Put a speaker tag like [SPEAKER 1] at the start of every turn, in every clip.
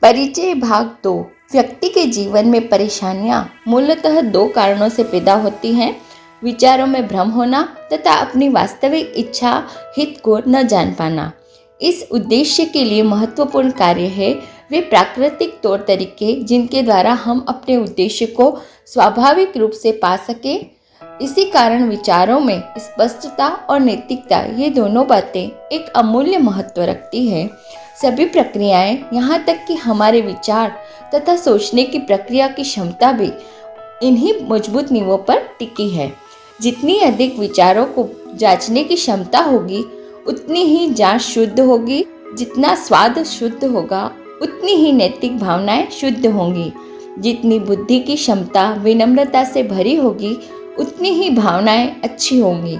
[SPEAKER 1] परिचय भाग 2। व्यक्ति के जीवन में परेशानियां मूलतः दो कारणों से पैदा होती हैं: विचारों में भ्रम होना तथा अपनी वास्तविक इच्छा हित को न जान पाना। इस उद्देश्य के लिए महत्वपूर्ण कार्य है वे प्राकृतिक तौर तरीके जिनके द्वारा हम अपने उद्देश्य को स्वाभाविक रूप से पा सके। इसी कारण विचारों में स्पष्टता और नैतिकता, ये दोनों बातें एक अमूल्य महत्व रखती है। सभी प्रक्रियाएं, यहाँ तक कि हमारे विचार तथा सोचने की प्रक्रिया की क्षमता भी इन्हीं मजबूत नींवों पर टिकी है। जितनी अधिक विचारों को जांचने की क्षमता होगी उतनी ही जांच शुद्ध होगी। जितना स्वाद शुद्ध होगा उतनी ही नैतिक भावनाएं शुद्ध होंगी। जितनी बुद्धि की क्षमता विनम्रता से भरी होगी उतनी ही भावनाएं अच्छी होंगी।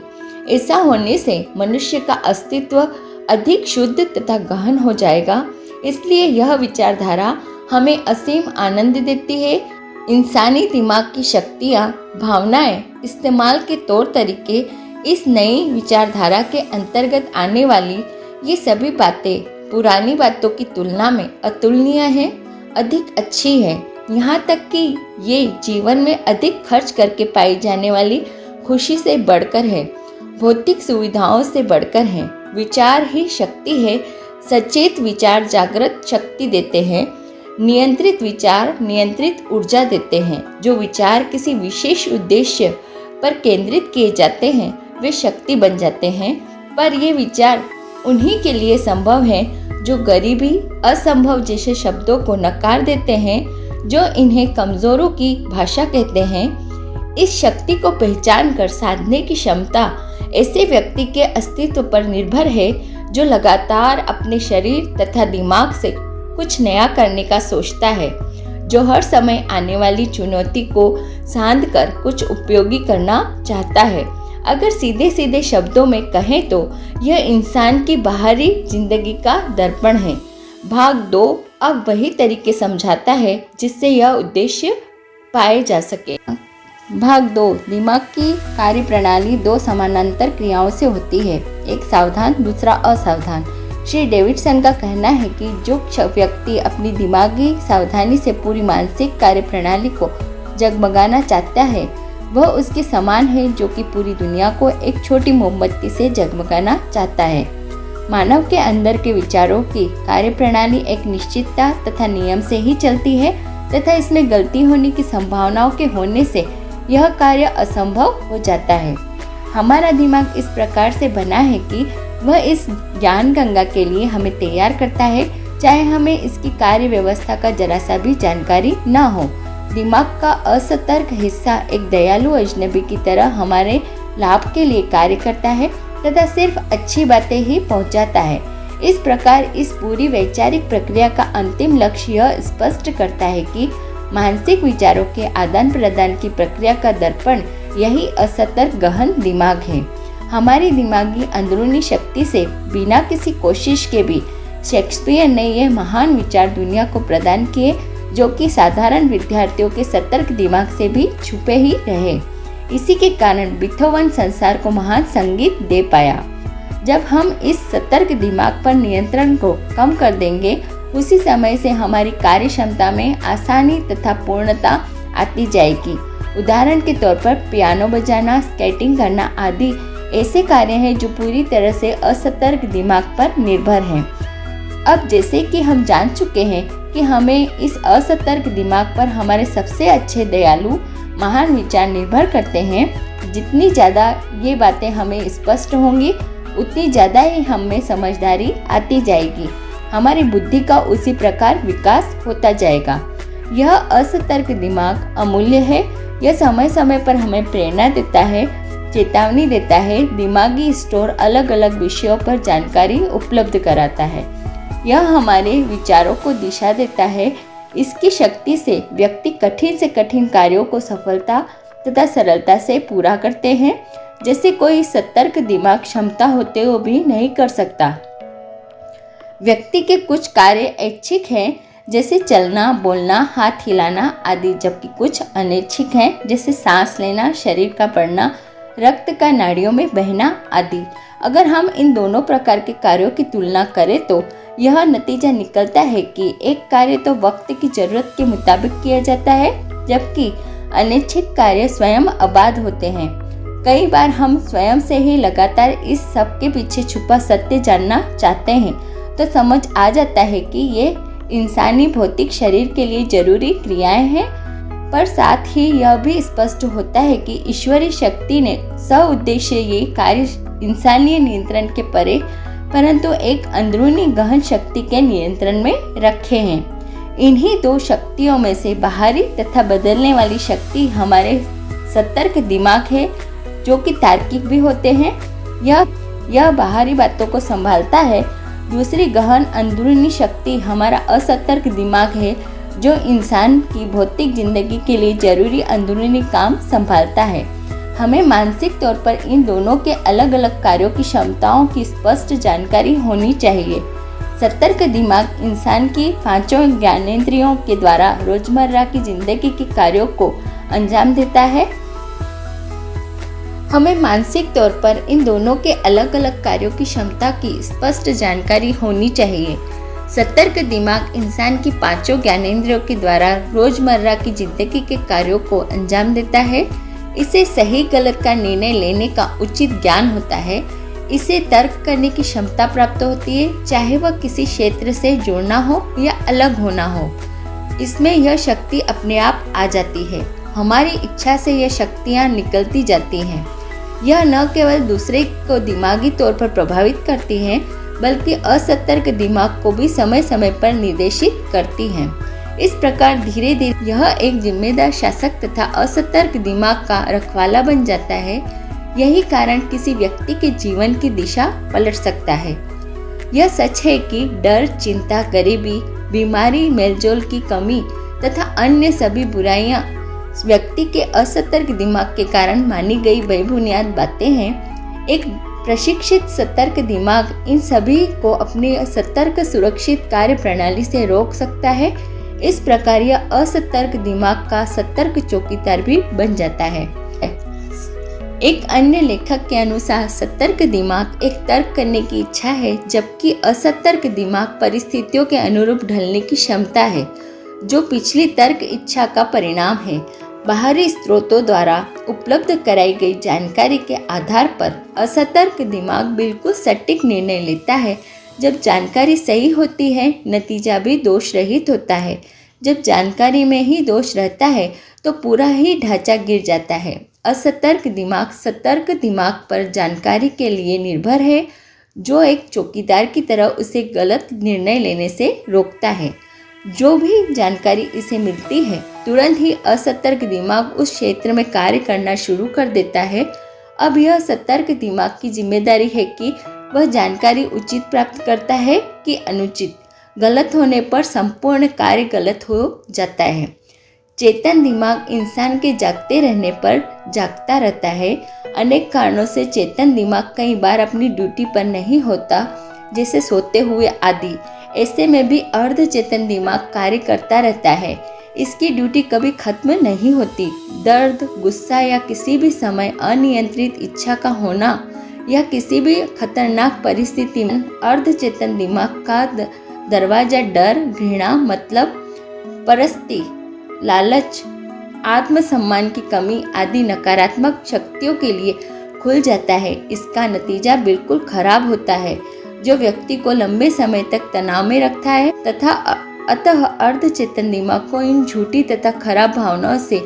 [SPEAKER 1] ऐसा होने से मनुष्य का अस्तित्व अधिक शुद्ध तथा गहन हो जाएगा। इसलिए यह विचारधारा हमें असीम आनंद देती है। इंसानी दिमाग की शक्तियाँ, भावनाएं, इस्तेमाल के तौर तरीके, इस नई विचारधारा के अंतर्गत आने वाली ये सभी बातें पुरानी बातों की तुलना में अतुलनीय हैं, अधिक अच्छी है। यहाँ तक कि ये जीवन में अधिक खर्च करके पाई जाने वाली खुशी से बढ़कर है, भौतिक सुविधाओं से बढ़कर है। विचार ही शक्ति है। सचेत विचार जागृत शक्ति देते हैं। नियंत्रित विचार नियंत्रित ऊर्जा देते हैं। जो विचार किसी विशेष उद्देश्य पर केंद्रित किए जाते हैं वे शक्ति बन जाते हैं। पर ये विचार उन्हीं के लिए संभव है जो गरीबी, असंभव जैसे शब्दों को नकार देते हैं, जो इन्हें कमजोरों की भाषा कहते हैं। इस शक्ति को पहचान कर साधने की क्षमता ऐसे व्यक्ति के अस्तित्व पर निर्भर है जो लगातार अपने शरीर तथा दिमाग से कुछ नया करने का सोचता है, जो हर समय आने वाली चुनौती को सांध कर कुछ उपयोगी करना चाहता है। अगर सीधे सीधे शब्दों में कहें तो यह इंसान की बाहरी जिंदगी का दर्पण है। भाग 2 अब वही तरीके समझाता है जिससे यह उद्देश्य पाए जा सके। भाग 2 दिमाग की कार्य प्रणाली दो समानांतर क्रियाओं से होती है, एक सावधान, दूसरा असावधान। श्री डेविडसन का कहना है कि जो व्यक्ति अपनी दिमागी सावधानी से पूरी मानसिक कार्य प्रणाली को जगमगाना चाहता है वह उसके समान है जो कि पूरी दुनिया को एक छोटी मोमबत्ती से जगमगाना चाहता है। मानव के अंदर के विचारों की कार्य प्रणाली एक निश्चितता तथा नियम से ही चलती है तथा इसमें गलती होने की संभावनाओं के होने से यह कार्य असंभव हो जाता है। हमारा दिमाग इस प्रकार से बना है कि वह इस ज्ञान गंगा के लिए हमें तैयार करता है, चाहे हमें इसकी कार्य व्यवस्था का जरा सा भी जानकारी न हो। दिमाग का असतर्क हिस्सा एक दयालु अजनबी की तरह हमारे लाभ के लिए कार्य करता है तथा सिर्फ अच्छी बातें ही पहुंचाता है। इस प्रकार इस पूरी वैचारिक प्रक्रिया का अंतिम लक्ष्य यह स्पष्ट करता है कि मानसिक विचारों के आदान प्रदान की प्रक्रिया का दर्पण यही असतर्क गहन दिमाग है। हमारी दिमागी अंदरूनी शक्ति से बिना किसी कोशिश के भी शेक्सपियर ने यह महान विचार दुनिया को प्रदान किए जो कि साधारण विद्यार्थियों के सतर्क दिमाग से भी छुपे ही रहे। इसी के कारण बीथोवन संसार को महान संगीत दे पाया। जब हम इस सतर्क दिमाग पर नियंत्रण को कम कर देंगे उसी समय से हमारी कार्य क्षमता में आसानी तथा पूर्णता आती जाएगी। उदाहरण के तौर पर पियानो बजाना, स्केटिंग करना आदि ऐसे कार्य हैं जो पूरी तरह से असतर्क दिमाग पर निर्भर हैं। अब जैसे कि हम जान चुके हैं कि हमें इस असतर्क दिमाग पर हमारे सबसे अच्छे दयालु महान विचार निर्भर करते हैं, जितनी ज़्यादा ये बातें हमें स्पष्ट होंगी उतनी ज़्यादा ही हम में समझदारी आती जाएगी। हमारी बुद्धि का उसी प्रकार विकास होता जाएगा। यह असतर्क दिमाग अमूल्य है। यह समय समय पर हमें प्रेरणा देता है, चेतावनी देता है, दिमागी स्टोर अलग अलग विषयों पर जानकारी उपलब्ध कराता है। यह हमारे विचारों को दिशा देता है। इसकी शक्ति से व्यक्ति कठिन से कठिन कार्यों को सफलता तथा सरलता से पूरा करते हैं, जैसे कोई सतर्क दिमाग क्षमता होते हुए भी नहीं कर सकता। व्यक्ति के कुछ कार्य ऐच्छिक हैं, जैसे चलना, बोलना, हाथ हिलाना आदि, जबकि कुछ अनैच्छिक हैं, जैसे सांस लेना, शरीर का बढ़ना, रक्त का नाड़ियों में बहना आदि। अगर हम इन दोनों प्रकार के कार्यों की तुलना करें तो यह नतीजा निकलता है कि एक कार्य तो वक्त की जरूरत के मुताबिक किया जाता है, जबकि अनैच्छिक कार्य स्वयं आबाद होते हैं। कई बार हम स्वयं से ही लगातार इस सब के पीछे छुपा सत्य जानना चाहते हैं, तो समझ आ जाता है कि ये इंसानी भौतिक शरीर के लिए जरूरी क्रियाएं हैं, पर साथ ही यह भी स्पष्ट होता है कि ईश्वरीय शक्ति ने सउद्देश्य ये कार्य इंसानी नियंत्रण के परे, परंतु एक अंदरूनी गहन शक्ति के नियंत्रण में रखे हैं। इन्हीं दो शक्तियों में से बाहरी तथा बदलने वाली शक्ति हमारे सतर्क दिमाग है, जो कि तार्किक भी होते हैं। यह बाहरी बातों को संभालता है। दूसरी गहन अंदरूनी शक्ति हमारा असतर्क दिमाग है, जो इंसान की भौतिक जिंदगी के लिए जरूरी अंदरूनी काम संभालता है। हमें मानसिक तौर पर इन दोनों के अलग अलग कार्यों की क्षमताओं की स्पष्ट जानकारी होनी चाहिए। सतर्क दिमाग इंसान की पांचों ज्ञानेंद्रियों के द्वारा रोजमर्रा की जिंदगी के कार्यों को अंजाम देता है। हमें मानसिक तौर पर इन दोनों के अलग अलग कार्यों की क्षमता की स्पष्ट जानकारी होनी चाहिए। सतर्क दिमाग इंसान की पांचों ज्ञानेंद्रियों के द्वारा रोजमर्रा की जिंदगी के कार्यों को अंजाम देता है। इसे सही गलत का निर्णय लेने का उचित ज्ञान होता है। इसे तर्क करने की क्षमता प्राप्त होती है, चाहे वह किसी क्षेत्र से जुड़ना हो या अलग होना हो। इसमें यह शक्ति अपने आप आ जाती है। हमारी इच्छा से यह शक्तियाँ निकलती जाती हैं। यह न केवल दूसरे को दिमागी तौर पर प्रभावित करती हैं, बल्कि असतर्क दिमाग को भी समय समय पर निर्देशित करती हैं। इस प्रकार धीरे धीरे यह एक जिम्मेदार शासक तथा असतर्क दिमाग का रखवाला बन जाता है। यही कारण किसी व्यक्ति के जीवन की दिशा पलट सकता है। यह सच है कि डर, चिंता, गरीबी, बीमारी, मेलजोल की कमी तथा अन्य सभी बुराइयां व्यक्ति के असतर्क दिमाग के कारण मानी गई बेबुनियाद बातें हैं। एक प्रशिक्षित सतर्क दिमाग इन सभी को अपनी सतर्क सुरक्षित कार्य प्रणाली से रोक सकता है। इस प्रकार यह असतर्क दिमाग का सतर्क चौकीदार भी बन जाता है। एक अन्य लेखक के अनुसार सतर्क दिमाग एक तर्क करने की इच्छा है, जबकि असतर्क दिमाग परिस्थितियों के अनुरूप ढलने की क्षमता है, जो पिछली तर्क इच्छा का परिणाम है। बाहरी स्रोतों द्वारा उपलब्ध कराई गई जानकारी के आधार पर असतर्क दिमाग बिल्कुल सटीक निर्णय लेता है। जब जानकारी सही होती है, नतीजा भी दोष रहित होता है। जब जानकारी में ही दोष रहता है, तो पूरा ही ढांचा गिर जाता है। असतर्क दिमाग सतर्क दिमाग पर जानकारी के लिए निर्भर है, जो एक चौकीदार की तरह उसे गलत निर्णय लेने से रोकता है। जो भी जानकारी इसे मिलती है, तुरंत ही असतर्क दिमाग उस क्षेत्र में कार्य करना शुरू कर देता है। अब यह सतर्क दिमाग की जिम्मेदारी है कि वह जानकारी उचित प्राप्त करता है कि अनुचित। गलत होने पर संपूर्ण कार्य गलत हो जाता है। चेतन दिमाग इंसान के जागते रहने पर जागता रहता है। अनेक कारणों से चेतन दिमाग कई बार अपनी ड्यूटी पर नहीं होता, जैसे सोते हुए आदि। ऐसे में भी अर्ध चेतन दिमाग कार्य करता रहता है। इसकी ड्यूटी कभी खत्म नहीं होती। दर्द, गुस्सा या किसी भी समय अनियंत्रित इच्छा का होना या किसी भी खतरनाक परिस्थिति में अर्ध चेतन दिमाग का दरवाजा डर, घृणा, मतलब परस्ती, लालच, आत्मसम्मान की कमी आदि नकारात्मक शक्तियों के लिए खुल जाता है। इसका नतीजा बिल्कुल खराब होता है, जो व्यक्ति को लंबे समय तक तनाव में रखता है तथा अतः अर्ध चेतन दिमाग को इन झूठी तथा खराब भावनाओं से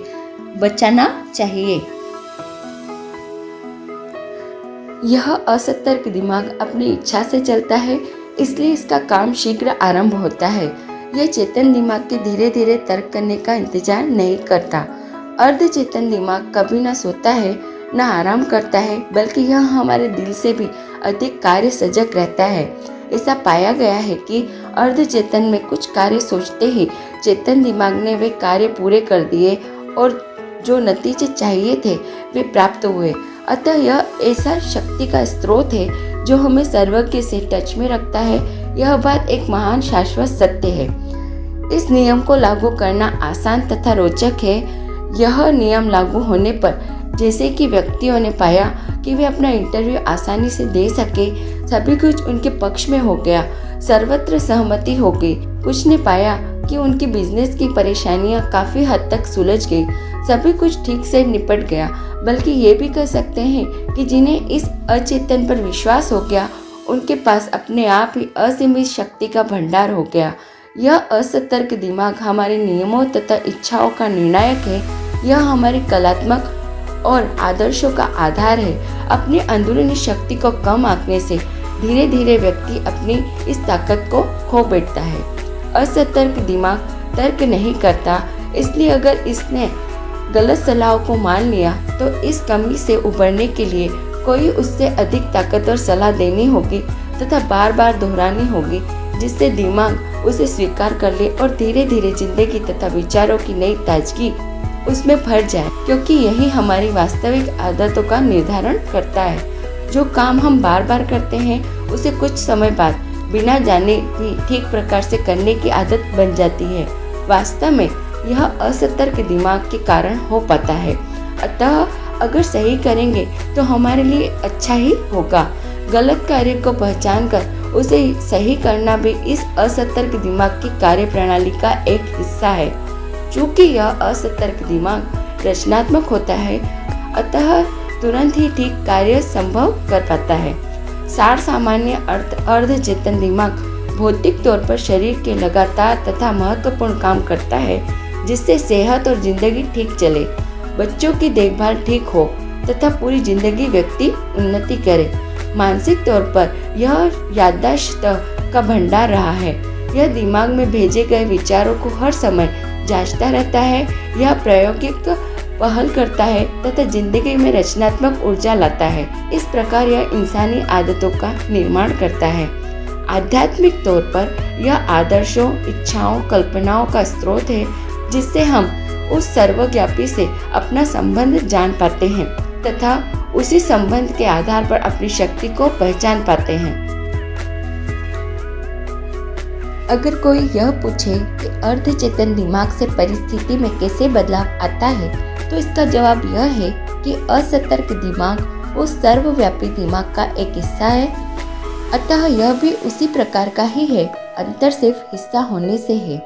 [SPEAKER 1] बचाना चाहिए। यह असतर्क दिमाग अपनी इच्छा से चलता है, इसलिए इसका काम शीघ्र आरंभ होता है। यह चेतन दिमाग के धीरे धीरे तर्क करने का इंतजार नहीं करता। अर्ध चेतन दिमाग कभी न सोता है न आराम करता है, बल्कि यह हमारे दिल से भी अधिक कार्य सजग रहता है। ऐसा पाया गया है कि अर्ध चेतन में कुछ कार्य सोचते ही चेतन दिमाग ने वे कार्य पूरे कर दिए और जो नतीजे चाहिए थे वे प्राप्त हुए। अतः यह ऐसा शक्ति का स्रोत है जो हमें सर्वज्ञ से टच में रखता है। यह बात एक महान शाश्वत सत्य है। इस नियम को लागू करना आसान तथा रोचक है। यह नियम लागू होने पर जैसे कि व्यक्तियों ने पाया कि वे अपना इंटरव्यू आसानी से दे सके, सभी कुछ उनके पक्ष में हो गया। सर्वत्र सहमति हो गई। कुछ ने पाया कि उनकी बिजनेस की परेशानियां काफी हद तक सुलझ गई, सभी कुछ ठीक से निपट गया। बल्कि ये भी कह सकते हैं कि जिन्हें इस अचेतन पर विश्वास हो गया, उनके पास अपने आप ही असीमित शक्ति का भंडार हो गया। यह असतर्क दिमाग हमारे नियमों तथा इच्छाओं का निर्णायक है। यह हमारी कलात्मक और आदर्शों का आधार है। अपनी अंदरूनी शक्ति को कम आंकने से धीरे धीरे व्यक्ति अपनी इस ताकत को खो बैठता है। असतर्क दिमाग तर्क नहीं करता, इसलिए अगर इसने गलत सलाह को मान लिया तो इस कमी से उबरने के लिए कोई उससे अधिक ताकतवर सलाह देनी होगी तथा बार बार दोहरानी होगी, जिससे दिमाग उसे स्वीकार कर ले और धीरे धीरे जिंदगी तथा विचारों की नई ताजगी उसमें भर जाए। क्योंकि यही हमारी वास्तविक आदतों का निर्धारण करता है। जो काम हम बार बार करते हैं उसे कुछ समय बाद बिना जाने भी ठीक प्रकार से करने की आदत बन जाती है। वास्तव में यह असतर्क दिमाग के कारण हो पाता है। अतः अगर सही करेंगे तो हमारे लिए अच्छा ही होगा। गलत कार्य को पहचान कर उसे सही करना भी इस असतर्क दिमाग की कार्य प्रणाली का एक हिस्सा है। चूँकि यह असतर्क दिमाग रचनात्मक होता है, अतः तुरंत ही ठीक कार्य संभव कर पाता है। सार सामान्य अर्ध चेतन दिमाग भौतिक तौर पर शरीर के लगातार तथा महत्वपूर्ण काम करता है, जिससे सेहत और जिंदगी ठीक चले, बच्चों की देखभाल ठीक हो तथा पूरी जिंदगी व्यक्ति उन्नति करे। मानसिक तौर पर यह याददाश्त का भंडार रहा है। यह दिमाग में भेजे गए विचारों को हर समय जांचता रहता है। यह प्रायोगिक पहल करता है तथा जिंदगी में रचनात्मक ऊर्जा लाता है। इस प्रकार यह इंसानी आदतों का निर्माण करता है। आध्यात्मिक तौर पर यह आदर्शों, इच्छाओं, कल्पनाओं का स्रोत है, जिससे हम उस सर्वव्यापी से अपना संबंध जान पाते हैं तथा उसी संबंध के आधार पर अपनी शक्ति को पहचान पाते हैं। अगर कोई यह पूछे कि अर्धचेतन दिमाग से परिस्थिति में कैसे बदलाव आता है, तो इसका जवाब यह है कि असतर्क दिमाग उस सर्वव्यापी दिमाग का एक हिस्सा है। अतः यह भी उसी प्रकार का ही है, अंतर सिर्फ हिस्सा होने से है।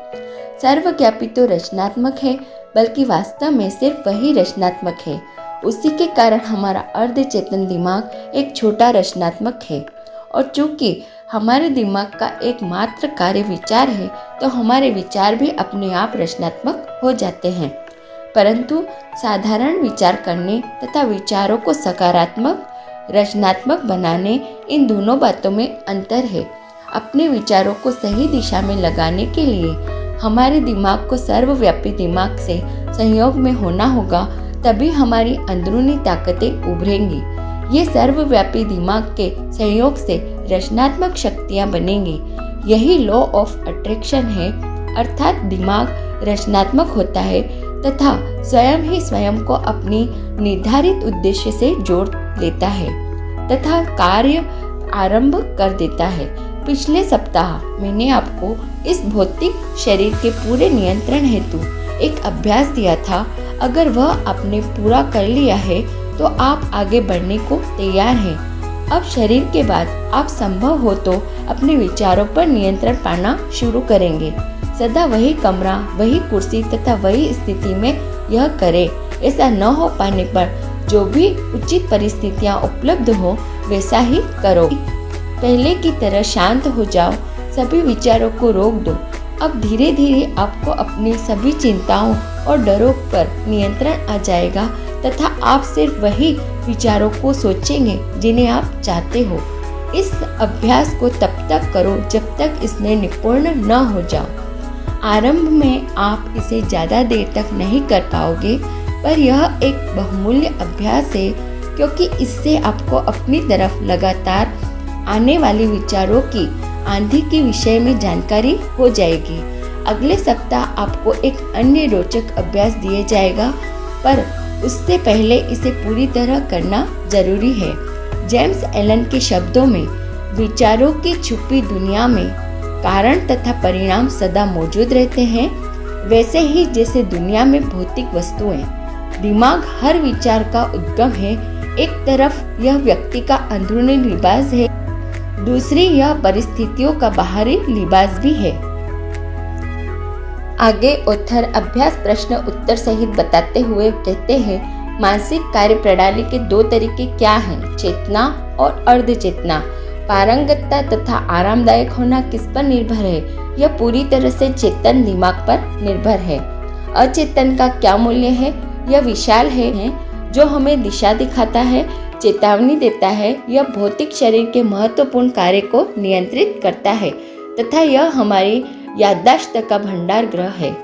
[SPEAKER 1] सर्वव्यापी तो रचनात्मक है, बल्कि वास्तव में सिर्फ वही रचनात्मक है। उसी के कारण हमारा अर्धचेतन दिमाग एक छोटा रचनात्मक है। और चूंकि हमारे दिमाग का एकमात्र कार्य विचार है, तो हमारे विचार भी अपने आप रचनात्मक हो जाते हैं। परंतु साधारण विचार करने तथा विचारों को सकारात्मक, रचनात्मक बनाने, इन दोनों बातों में अंतर है। अपने विचारों को सही दिशा में लगाने के लिए हमारे दिमाग को सर्वव्यापी दिमाग से संयोग में होना होगा, तभी हमारी अंदरूनी ताकतें उभरेंगी। ये सर्वव्यापी दिमाग के सहयोग से रचनात्मक शक्तियाँ बनेंगी। यही लॉ ऑफ अट्रैक्शन है, अर्थात दिमाग रचनात्मक होता है तथा स्वयं ही स्वयं को अपनी निर्धारित उद्देश्य से जोड़ लेता है तथा कार्य आरंभ कर देता है। पिछले सप्ताह मैंने आपको इस भौतिक शरीर के पूरे नियंत्रण हेतु एक अभ्यास दिया था। अगर वह आपने पूरा कर लिया है तो आप आगे बढ़ने को तैयार हैं। अब शरीर के बाद आप संभव हो तो अपने विचारों पर नियंत्रण पाना शुरू करेंगे। सदा वही कमरा, वही कुर्सी तथा वही स्थिति में यह करें। ऐसा न हो पाने पर जो भी उचित परिस्थितियां उपलब्ध हो वैसा ही करो। पहले की तरह शांत हो जाओ, सभी विचारों को रोक दो। अब धीरे धीरे आपको अपनी सभी चिंताओं और डरों पर नियंत्रण आ जाएगा तथा आप सिर्फ वही विचारों को सोचेंगे जिन्हें आप चाहते हो। इस अभ्यास को तब तक करो जब तक इसमें निपुण न हो जाओ। आरंभ में आप इसे ज़्यादा देर तक नहीं कर पाओगे, पर यह एक बहुमूल्य अभ्यास है, क्योंकि इससे आपको अपनी तरफ लगातार आने वाले विचारों की आंधी के विषय में जानकारी हो जाएगी। अगले सप्ताह आपको एक अन्य रोचक अभ्यास दिया जाएगा, पर उससे पहले इसे पूरी तरह करना जरूरी है। जेम्स एलन के शब्दों में, विचारों की छुपी दुनिया में कारण तथा परिणाम सदा मौजूद रहते हैं, वैसे ही जैसे दुनिया में भौतिक वस्तुएं। दिमाग हर विचार का उद्गम है। एक तरफ यह व्यक्ति का अंदरूनी लिबास है, दूसरी यह परिस्थितियों का बाहरी लिबास भी है। आगे ऑथर अभ्यास प्रश्न उत्तर सहित बताते हुए कहते हैं, मानसिक कार्य प्रणाली के दो तरीके क्या हैं? चेतना और अर्ध चेतना। पारंगतता तथा आरामदायक होना किस पर निर्भर है? यह पूरी तरह से चेतन दिमाग पर निर्भर है। अचेतन का क्या मूल्य है? यह विशाल है, जो हमें दिशा दिखाता है, चेतावनी देता है। यह भौतिक शरीर के महत्वपूर्ण कार्य को नियंत्रित करता है तथा यह हमारी याददाश्त का भंडार ग्रह है।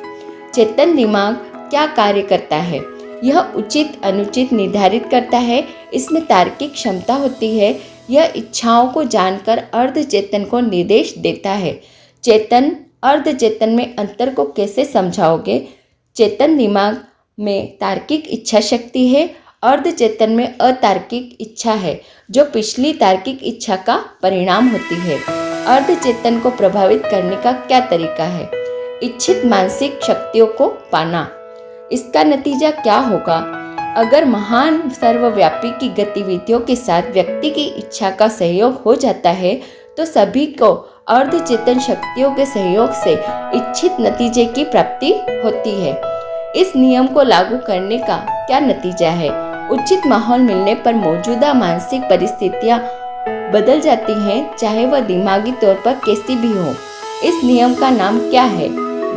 [SPEAKER 1] चेतन दिमाग क्या कार्य करता है? यह उचित अनुचित निर्धारित करता है। इसमें तार्किक क्षमता होती है। यह इच्छाओं को जानकर अर्ध चेतन को निर्देश देता है। चेतन अर्ध चेतन में अंतर को कैसे समझाओगे? चेतन दिमाग में तार्किक इच्छा शक्ति है, अर्ध चेतन में अतार्किक इच्छा है, जो पिछली तार्किक इच्छा का परिणाम होती है। अर्ध चेतन को प्रभावित करने का क्या तरीका है? इच्छित मानसिक शक्तियों को पाना। इसका नतीजा क्या होगा? अगर महान सर्वव्यापी की गतिविधियों के साथ व्यक्ति की इच्छा का सहयोग हो जाता है तो सभी को अर्ध चेतन शक्तियों के सहयोग से इच्छित नतीजे की प्राप्ति होती है। इस नियम को लागू करने का क्या नतीजा है? उचित माहौल मिलने पर मौजूदा मानसिक परिस्थितियां बदल जाती हैं, चाहे वह दिमागी तौर पर कैसी भी हो। इस नियम का नाम क्या है?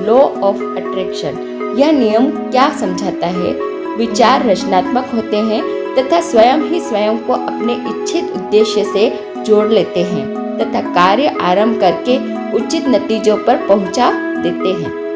[SPEAKER 1] Law of attraction. यह नियम क्या समझाता है? विचार रचनात्मक होते हैं तथा स्वयं ही स्वयं को अपने इच्छित उद्देश्य से जोड़ लेते हैं तथा कार्य आरंभ करके उचित नतीजों पर पहुंचा देते हैं।